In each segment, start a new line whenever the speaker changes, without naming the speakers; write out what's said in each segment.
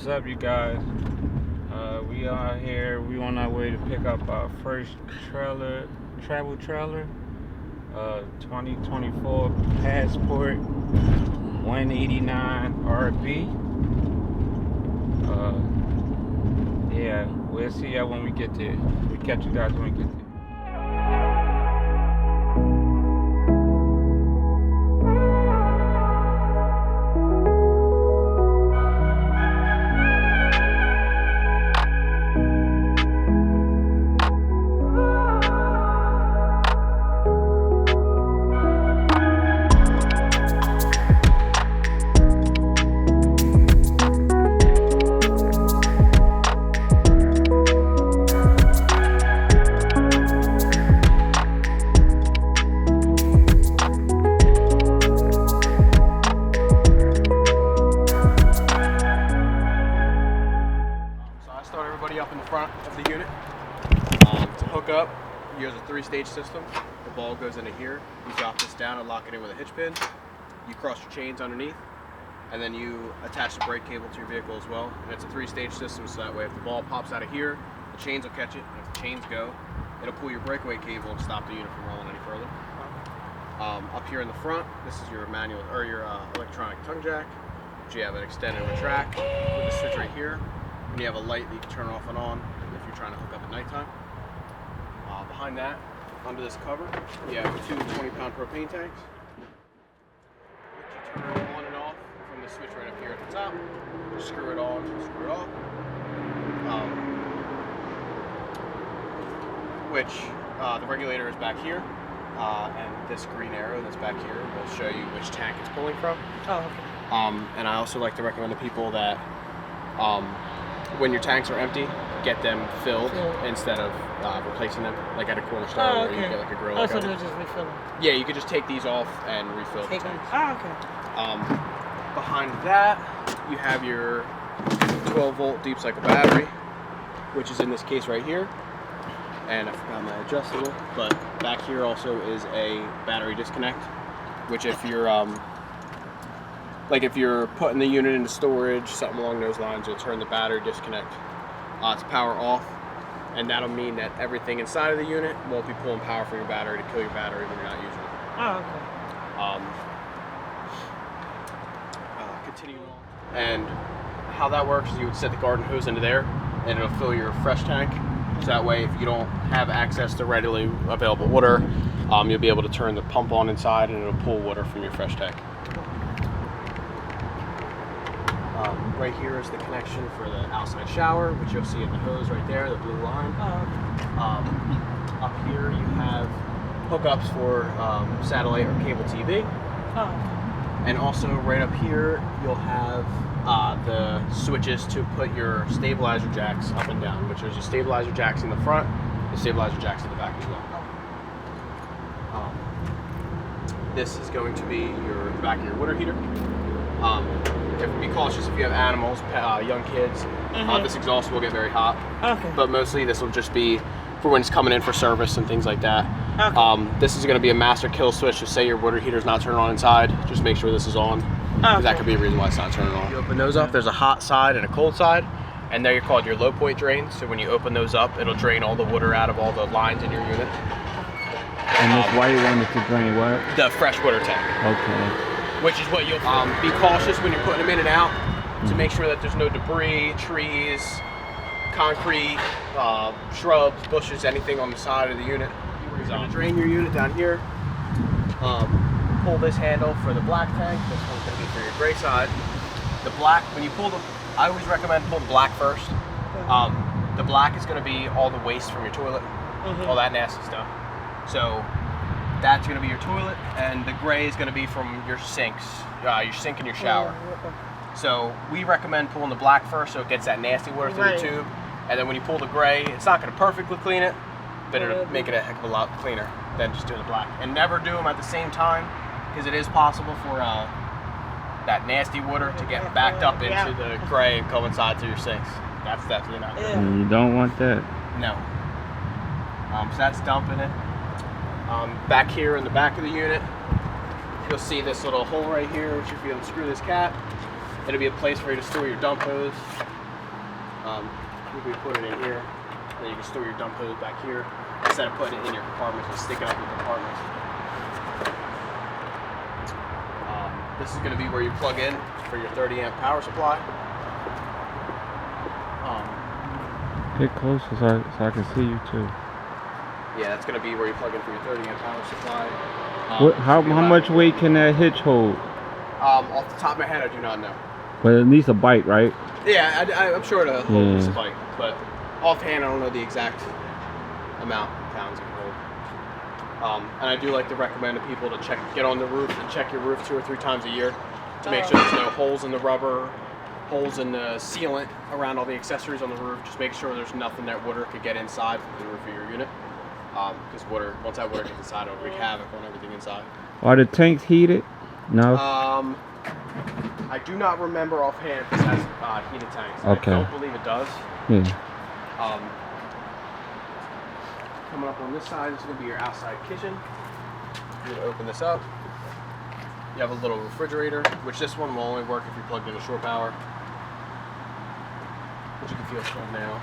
What's up, you guys? We are here. We on our way to pick up our first travel trailer. 2024 Passport 189 RB. Yeah, we'll see y'all when we get there. We'll catch you guys when we get there.
Up in the front of the unit. To hook up, you use a 3-stage system. The ball goes into here. You drop this down and lock it in with a hitch pin. You cross your chains underneath, and then you attach the brake cable to your vehicle as well. And it's a 3-stage system, so that way if the ball pops out of here, the chains will catch it. And if the chains go, it'll pull your breakaway cable and stop the unit from rolling any further. Up here in the front, this is your manual or your electronic tongue jack. So you have an extend and retract with the switch right here. And you have a light that you can turn off and on if you're trying to hook up at nighttime. Behind that, under this cover, you have 2 20-pound propane tanks. You turn it on and off from the switch right up here at the top. Screw it on, screw it off. The regulator is back here, and this green arrow that's back here will show you which tank it's pulling from.
Oh, okay.
And I also like to recommend to people that when your tanks are empty, get them filled instead of replacing them, like at a corner store where you get like a grill.
Oh, so they're just refilling.
Yeah, you could just take these off and refill the tanks.
Oh, okay.
Behind that, you have your 12-volt deep cycle battery, which is in this case right here. And I forgot my adjustable, but back here also is a battery disconnect, which if you're if you're putting the unit into storage, something along those lines, you'll turn the battery disconnect to power off, and that'll mean that everything inside of the unit won't be pulling power from your battery to kill your battery when you're not using it.
Oh, okay.
Continue on. And how that works is you would set the garden hose into there, and it'll fill your fresh tank. So that way, if you don't have access to readily available water, you'll be able to turn the pump on inside, and it'll pull water from your fresh tank. Right here is the connection for the outside shower, which you'll see in the hose right there, the blue line. Up here you have hookups for satellite or cable TV. And also right up here you'll have the switches to put your stabilizer jacks up and down, which is your stabilizer jacks in the front, the stabilizer jacks in the back as well. This is going to be your back of your water heater. Be cautious if you have animals, young kids. This exhaust will get very hot.
Okay.
But mostly this will just be for when it's coming in for service and things like that.
Okay.
This is going to be a master kill switch. So say your water heater's not turning on inside, just make sure this is on. Because that could be a reason why it's not turning on. You open those up, there's a hot side and a cold side. And they're called your low point drains. So when you open those up, it'll drain all the water out of all the lines in your unit.
And this white one is to drain what?
The fresh water tank.
Okay.
Which is what you'll be cautious when you're putting them in and out to make sure that there's no debris, trees, concrete, shrubs, bushes, anything on the side of the unit. You're going to drain your unit down here. Pull this handle for the black tank. This one's going to be for your gray side. The black, when you pull the, I always recommend pull the black first. The black is going to be all the waste from your toilet, all that nasty stuff. So that's going to be your toilet, and the gray is going to be from your sinks, your sink and your shower. So we recommend pulling the black first so it gets that nasty water through the tube, and then when you pull the gray, it's not going to perfectly clean it, but it'll make it a heck of a lot cleaner than just doing the black. And never do them at the same time, because it is possible for that nasty water to get backed up into the gray and go inside through your sinks. That's definitely not good.
You don't want that.
No. So that's dumping it. Back here in the back of the unit, you'll see this little hole right here, which if you unscrew this cap, It'll be a place for you to store your dump hose. You can put it in here, and then you can store your dump hose back here instead of putting it in your compartments and sticking up in compartments. This is going to be where you plug in for your 30 amp power supply.
Get closer so I can see you too.
Yeah, that's going to be where you plug in for your 30 amp power supply.
How much weight can that hitch hold?
Off the top of my head, I do not know.
But at least a bike, right?
Yeah, I'm sure it'll hold this bike, but offhand, I don't know the exact amount of pounds it can hold. And I do like to recommend to people to get on the roof and check your roof 2 or 3 times a year to make sure there's no holes in the rubber, holes in the sealant around all the accessories on the roof. Just make sure there's nothing that water could get inside the roof of your unit. Because once that water gets inside, it'll wreak havoc on everything inside.
Are the tanks heated? No.
I do not remember offhand if this has heated tanks.
Okay.
I don't believe it does.
Yeah.
Coming up on this side, this is going to be your outside kitchen. You're going to open this up. You have a little refrigerator, which this one will only work if you're plugged into shore power, which you can feel from now.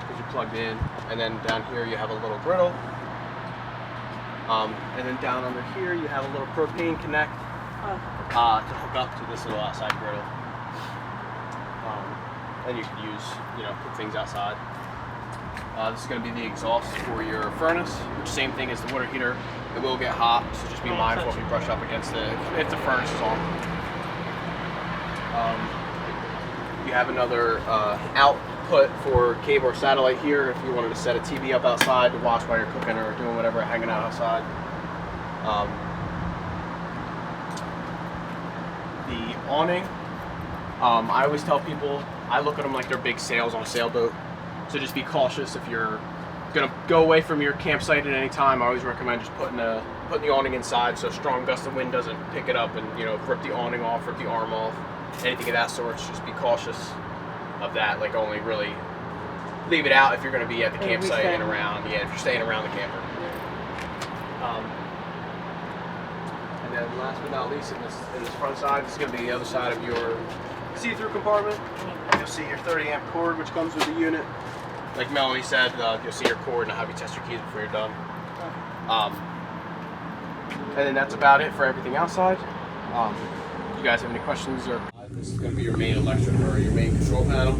Because you're plugged in. And then down here you have a little griddle. And then down under here you have a little propane connect to hook up to this little outside griddle. And you can use, cook things outside. This is going to be the exhaust for your furnace, which same thing as the water heater. It will get hot, so just be mindful if you brush up against it if the furnace is on. You have another output for cable or satellite here if you wanted to set a TV up outside to watch while you're cooking or doing whatever, hanging out outside. The awning, I always tell people, I look at them like they're big sails on a sailboat. So just be cautious if you're gonna go away from your campsite at any time. I always recommend just putting the awning inside so a strong gust of wind doesn't pick it up and rip the awning off, rip the arm off, anything of that sort. Just be cautious of that. Like only really leave it out if you're gonna be at the campsite and around. Yeah, if you're staying around the camper. And then last but not least, in this front side, this is gonna be the other side of your see-through compartment. You'll see your 30 amp cord, which comes with the unit. Like Melanie said, you'll see your cord and I'll have you test your keys before you're done. And then that's about it for everything outside. You guys have any questions? This is going to be your main your main control panel.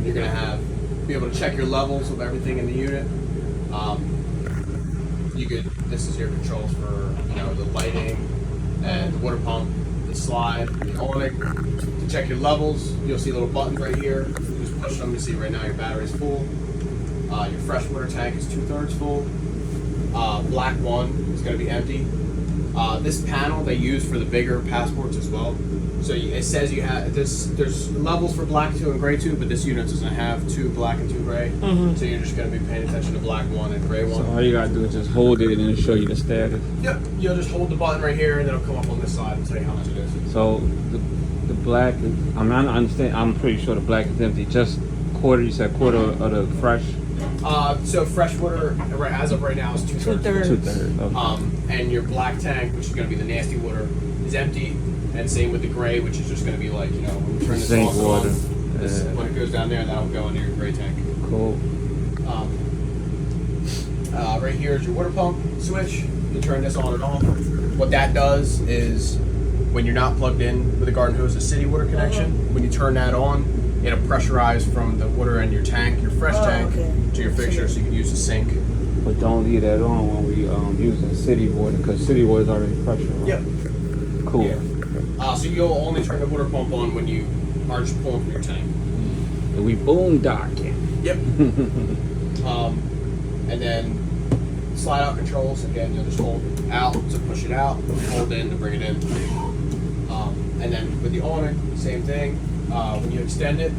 You're going to be able to check your levels of everything in the unit. This is your controls for the lighting and the water pump, the slide, the awning. To check your levels, you'll see little buttons right here. You just push them. You see right now your battery's full. Your fresh water tank is 2/3 full. Black one is going to be empty. This panel they use for the bigger passports as well. So it says you have there's levels for black 2 and gray 2, but this unit doesn't have 2 black and 2 gray. So you're just going to be paying attention to black 1 and gray 1.
So all you gotta do is just hold it and it'll show you the status.
Yep. You'll just hold the button right here and then it'll come up on this side and tell you how much it is.
So the black is, I understand. I'm pretty sure the black is empty. Just quarter. You said quarter of the fresh.
So fresh water as of right now is 2/3.
2/3. Okay.
And your black tank, which is going to be the nasty water, is empty. And same with the gray, which is just going to be like when we turn this
Sink
off,
water.
When it goes down there, that'll go into your gray tank.
Cool.
Right here is your water pump switch. You turn this on and off. What that does is when you're not plugged in with a garden hose, a city water connection, when you turn that on, it'll pressurize from the water in your tank, your fresh tank, to your fixture, so you can use the sink.
But don't leave that on when we using city water, because city water is already pressurized.
Yep.
Cool.
Yeah. So you'll only turn the water pump on when you are just pulling from your tank.
And we boondocking.
Yep. And then slide out controls. Again, you'll just hold out to push it out, hold in to bring it in. And then with the awning, same thing. When you extend it,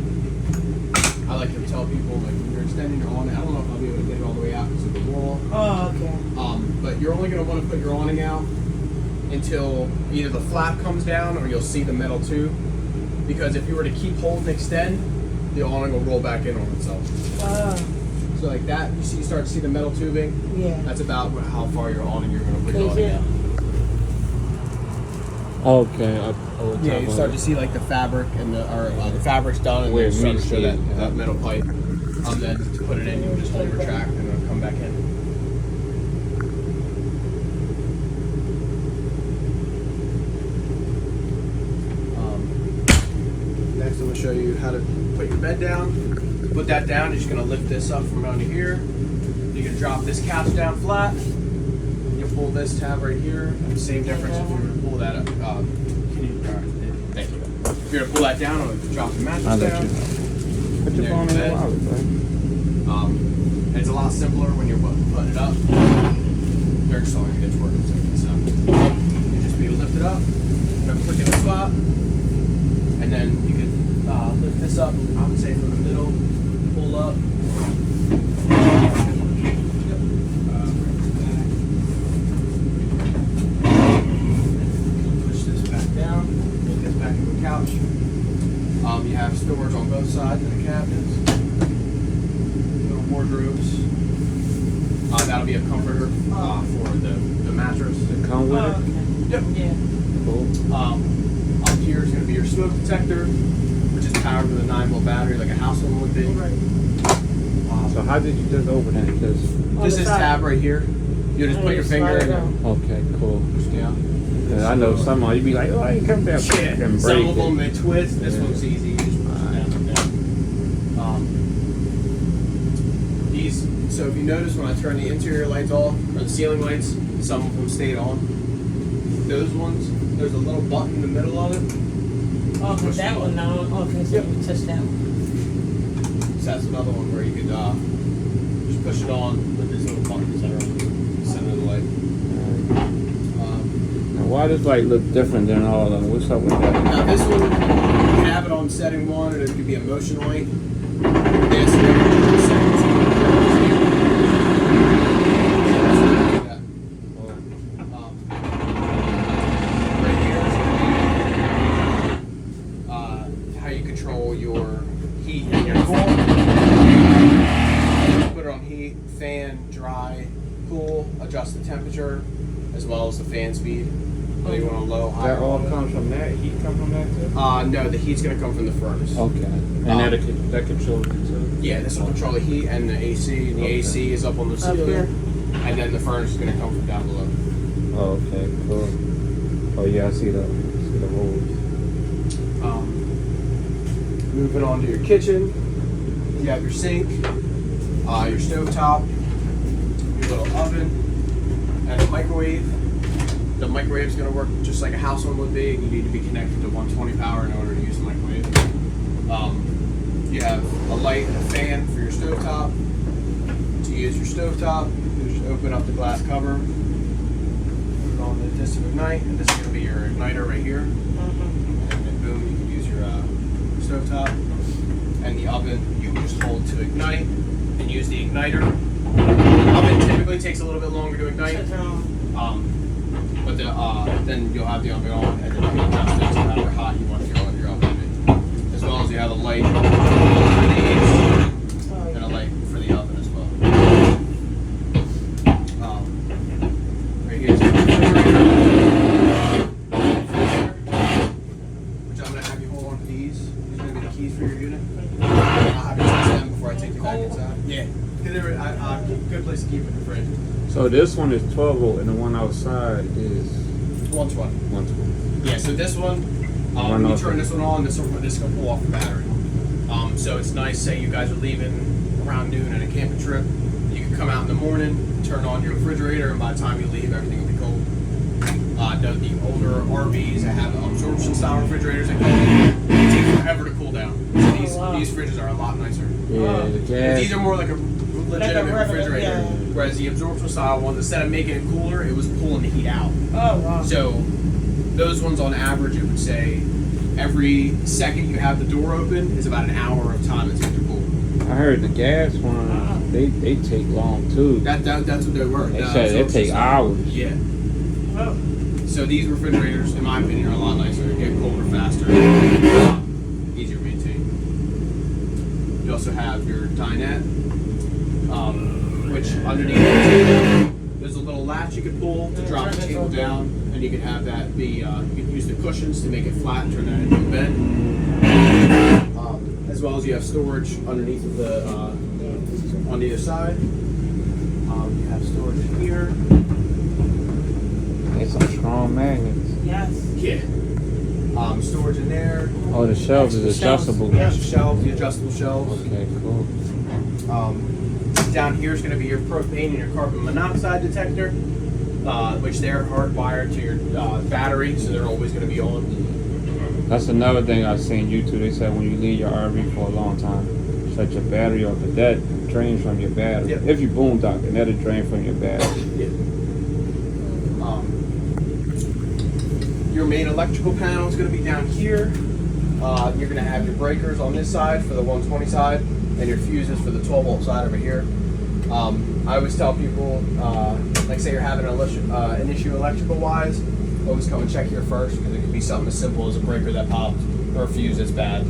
I like to tell people when you're extending your awning, I don't know if I'll be able to get it all the way out because of the wall.
Oh, okay.
But you're only going to want to put your awning out until either the flap comes down or you'll see the metal tube. Because if you were to keep hold and extend, the awning will roll back in on itself. So like that, you start to see the metal tubing.
Yeah.
That's about how far your awning you're going to put your awning out.
Okay.
Yeah, you start to see like the fabric and the fabric's done, and
Where
then you start to
meets
show
the-
that metal pipe. Then to put it in, you just hold retract and it'll come back in. Next, I'm going to show you how to put your bed down. To put that down, you're just going to lift this up from under here. You're going to drop this couch down flat. You pull this tab right here. And the same difference if you were to pull that up. Thank you. If you're going to pull that down, it'll drop the mattress
I'll let
down.
you know. Put your phone in the wallet, bro.
And it's a lot simpler when you're putting it up. Derek's saw your hitch working, so you just be able to lift it up, and then click in the spot, and then you can lift this up. I would say from the middle, pull up. Push this back down. Make this back into a couch. You have storage on both sides of the cabinets. Wardrobes. That'll be a comforter for the mattress.
It come with it?
Yep.
Yeah.
Cool.
Up here is going to be your smoke detector, which is powered with a 9-volt battery, like a house one would be.
So how did you just open it? Just
Just this tab right here. You just put your finger in it.
okay, cool.
Push down.
I know some of you be like, oh, I ain't come down and break
Some of
it.
them they twist. This one's easy. You just push it down. These. So if you notice when I turn the interior lights off or the ceiling lights, some of them stayed on. Those ones, there's a little button in the middle of it.
Oh, but that one now. Okay, so you touch that one.
So that's another one where you could just push it on with this little buttons that are on the center of the light.
Now, why does light look different than all of them? What's up with that?
Now this one, you can have it on setting 1, and it could be a motion light. This one, is setting 2. Right here is going to be how you control your heat and your cool. Put it on heat, fan, dry, cool, adjust the temperature, as well as the fan speed. Whether you want a low, high.
That all comes from that? Heat come from that too?
No, the heat's going to come from the furnace.
Okay. And that controls it too?
Yeah, this will control the heat and the AC. And the
Okay.
AC is up on the ceiling.
here.
And then the furnace is going to come from down below.
Oh, okay, cool. Oh yeah, I see the rolls.
Moving on to your kitchen, you have your sink, your stovetop, your little oven, and a microwave. The microwave is going to work just like a house one would be. You need to be connected to 120 power in order to use the microwave. You have a light and a fan for your stovetop. To use your stovetop, you just open up the glass cover, put it on the disc of ignite, and this is going to be your igniter right here. And then boom, you can use your stovetop. And the oven, you can just hold to ignite and use the igniter. The oven typically takes a little bit longer to ignite. But then you'll have the oven on, and then you can adjust it to however hot you want your oven to be. As well as you have a light for these, and a light for the oven as well. Right here is the refrigerator, which I'm going to have you hold on to these. These are going to be the keys for your unit. I'll have you test them before I take you back inside. Yeah. Good place to keep it in the fridge.
So this one is 12 volt and the one outside is
120.
120.
Yeah, so this one, when you turn this one on, this will pull off the battery. So it's nice, say you guys are leaving around noon on a camping trip, you can come out in the morning, turn on your refrigerator, and by the time you leave, everything will be cold. The older RVs that have absorption style refrigerators, they take forever to cool down. So these fridges are a lot nicer.
Yeah, the gas.
These are more like a legitimate refrigerator.
Yeah.
Whereas the absorption style ones, instead of making it cooler, it was pulling the heat out.
Oh, wow.
So those ones on average, it would say every second you have the door open is about an hour of time it takes to cool.
I heard the gas one, they take long too.
That's what they were.
They said they take hours.
Yeah.
Oh.
So these refrigerators, in my opinion, are a lot nicer. They get colder faster. Easier to maintain. You also have your dinette, which underneath there's a little latch you could pull to drop the table down, and you could have that be. You could use the cushions to make it flat and turn that into a bed. As well as you have storage underneath of the on either side. You have storage here.
It's some strong magnets.
Yes.
Yeah. Storage in there.
Oh, the shelves is adjustable.
Yeah, the shelves, the adjustable shelves.
Okay, cool.
Down here is going to be your propane and your carbon monoxide detector, which they're hardwired to your battery, so they're always going to be on.
That's another thing I've seen YouTube. They said when you leave your RV for a long time, shut your battery off. But that drains from your battery.
Yep.
If you boondocking, that'll drain from your battery.
Yeah. Your main electrical panel is going to be down here. You're going to have your breakers on this side for the 120 side, and your fuses for the 12-volt side over here. I always tell people, like say you're having an issue electrical-wise, always come and check here first, because it could be something as simple as a breaker that popped or a fuse that's bad,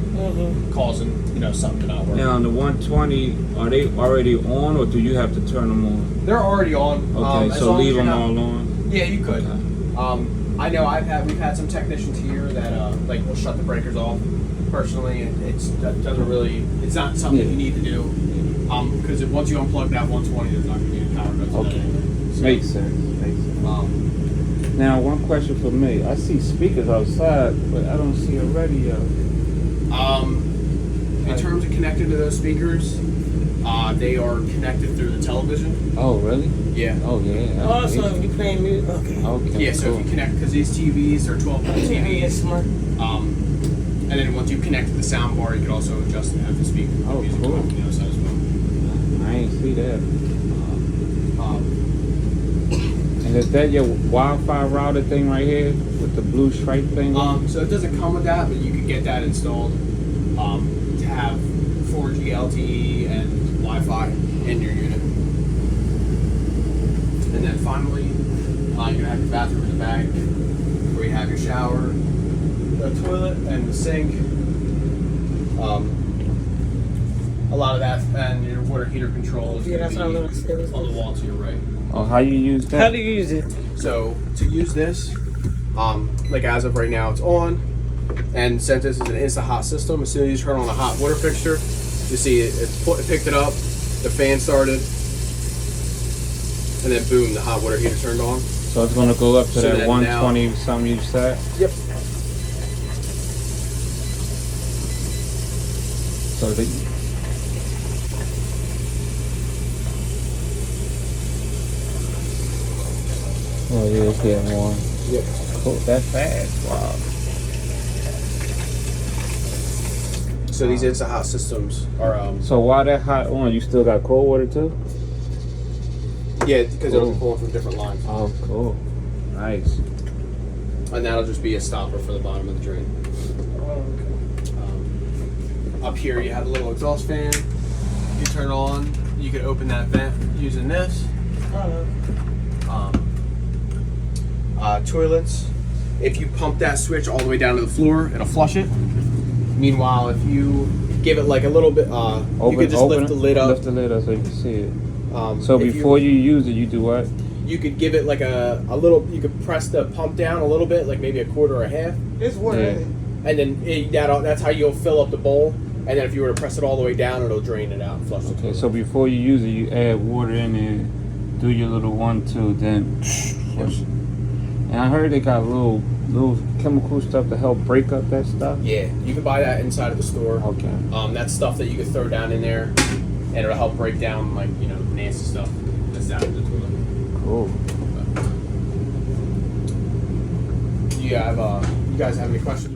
causing something to not work.
Now on the 120, are they already on, or do you have to turn them on?
They're already on.
Okay,
as
so
long as
leave
you're
them
not-
all on.
Yeah, you could.
Okay.
I know we've had some technicians here that like will shut the breakers off personally, and it's not something you need to do. Because once you unplug that 120, there's not going to be a power cut.
Okay, makes sense. Makes sense. Now, one question for me. I see speakers outside, but I don't see a radio.
In terms of connecting to those speakers, they are connected through the television.
Oh, really?
Yeah.
Oh, yeah.
Also, if you playing music, okay.
Okay.
Yeah, so if you connect, because these TVs are 12-volt
TV is
TVs,
smart.
and then once you connect to the sound bar, you can also adjust and have the speaker.
Oh,
music
cool.
on the other side as well.
I ain't see that. And is that your Wi-Fi router thing right here with the blue stripe thing?
So it doesn't come with that, but you could get that installed to have 4G LTE and Wi-Fi in your unit. And then finally, you're gonna have your bathroom in the back, where you have your shower, the toilet, and the sink. A lot of that, and your water heater control is
Yeah,
gonna
that's
be
what I'm gonna say.
on the wall to your right.
Oh, how you use that?
How do you use it?
So to use this, like as of right now, it's on. And since this is an instant hot system, as soon as you turn on a hot water fixture, you see it picked it up, the fan started, and then boom, the hot water heater turned on.
So it's gonna go up to
So
that
then
120 something you said?
Yep.
So the oh yeah, it's getting warm.
Yep.
Cool, that's fast. Wow.
So these instant hot systems are
So while that hot on, you still got cold water too?
yeah, because it'll be
Cool.
pulling from different lines.
Oh, cool. Nice.
And that'll just be a stopper for the bottom of the drain. Up here you have a little exhaust fan. You turn on. You can open that vent using this. Toilets. If you pump that switch all the way down to the floor, it'll flush it. Meanwhile, if you give it like a little bit, you could just lift the lid up.
Lift the lid up so you can see it. So
if
before you use it, you do what?
you could give it like a little. You could press the pump down a little bit, like maybe a quarter or a half,
It's water.
Yeah.
and then that's how you'll fill up the bowl. And then if you were to press it all the way down, it'll drain it out and flush the
Okay,
toilet.
so before you use it, you add water in there, do your little 1-2, then flush it. And I heard they got little chemical stuff to help break up that stuff.
Yeah, you can buy that inside of the store.
Okay.
That's stuff that you can throw down in there, and it'll help break down nasty stuff that's down in the toilet.
Cool.
You guys have any questions?